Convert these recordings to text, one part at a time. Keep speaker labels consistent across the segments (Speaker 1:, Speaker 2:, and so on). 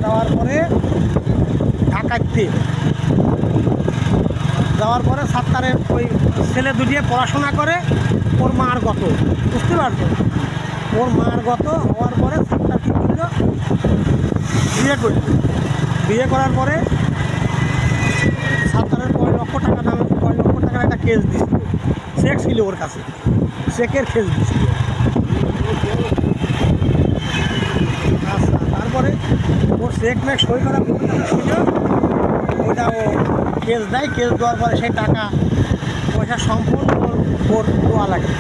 Speaker 1: যাওয়ার পরে ঢাকাতে যাওয়ার পরে সাত্তারের ওই ছেলে দুটিয়ে পড়াশোনা করে, ওর মার গত, বুঝতে পারছো? ওর মার গত হওয়ার পরে সাত্তার কী করল, বিয়ে করল। বিয়ে করার পরে সাত্তারের কয় লক্ষ টাকার একটা কেস দিছিল, চেক ছিল ওর কাছে, চেকের কেস দিছিল। আচ্ছা, তারপরে ওর চেক মেক সই করা ছিল, ওইটা ও কেস দেয়। কেস দেওয়ার পরে সেই টাকা পয়সা সম্পূর্ণ ওর দোয়া লাগে।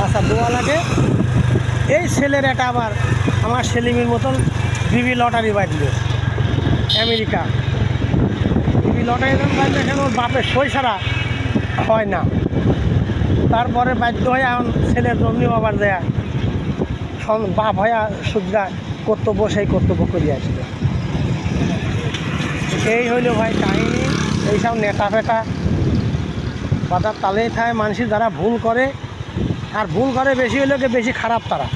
Speaker 1: আচ্ছা, দোয়া লাগে। এই ছেলের এটা আবার আমার সেলিমের মতন বিবি লটারি বাজল আমেরিকা। বিবি লটারি বাজলে এখন ওর বাপের সই ছাড়া হয় না। তারপরে বাধ্য হয়ে এখন ছেলের জন্যও আবার দেয়া বাপ হইয়া সুদ্রা কর্তব্য, সেই কর্তব্য করিয়া আসছিল। এই হইল ভাই কাহিনী। এইসব নেতা ফেটা বাজার তালেই থাকে মানুষের যারা ভুল করে, আর ভুল করে বেশি হইলে বেশি খারাপ তারা।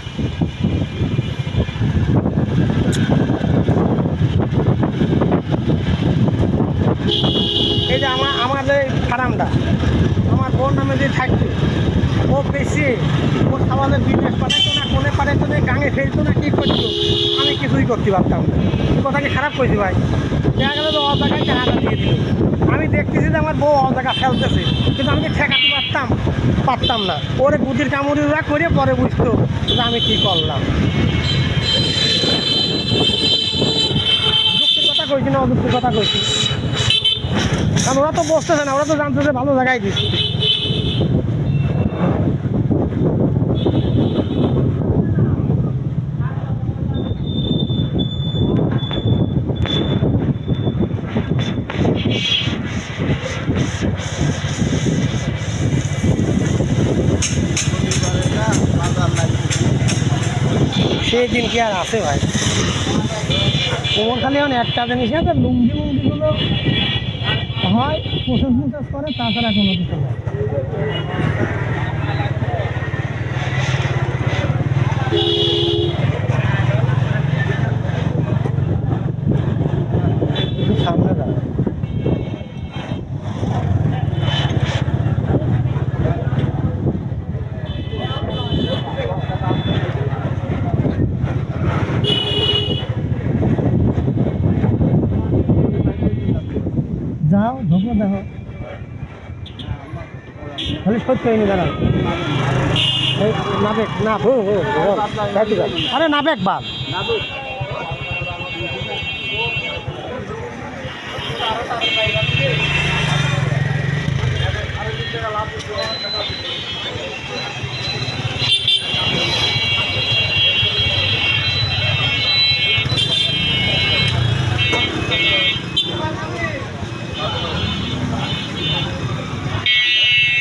Speaker 1: এই যে আমার যে ফার্মটা আমার বোন নামে যে থাকতো, ও বেশি ওর খাবারের বিজনেস পাঠাইতো না, কোনে পাঠাইতো না, গাঙে ফেলতো না, কী করতো, আমি কিছুই করতে পারতাম না। কথা কি খারাপ করছি ভাই? দেখা গেল তো অজায়গায় টাকাটা দিয়ে দিল। আমি দেখতেছি যে আমার বউ অজায়গা ফেলতেছে, কিন্তু আমি কি ঠেকাতে পারতাম না। ওরে বুদ্ধির কামড়িরা করে পরে বুঝতো যে আমি কী করলাম। যুক্তির কথা কইছি না অযুক্তির কথা কইছি? কারণ ওরা তো বসতেছে না, ওরা তো জানতেছে ভালো জায়গায় দিচ্ছি। সেই দিন কি আর আছে ভাই? তোমার খালি এখন একটা জিনিস আছে, লুঙ্গিগুলো হয় প্রসেস করে, তাছাড়া কোনো কিছু না। সামনে যাবে যাও, ঢোকো, দেখো খালি সত্য হয়নি দাঁড়ান। নাবেক না, আরে নাবেক বাল।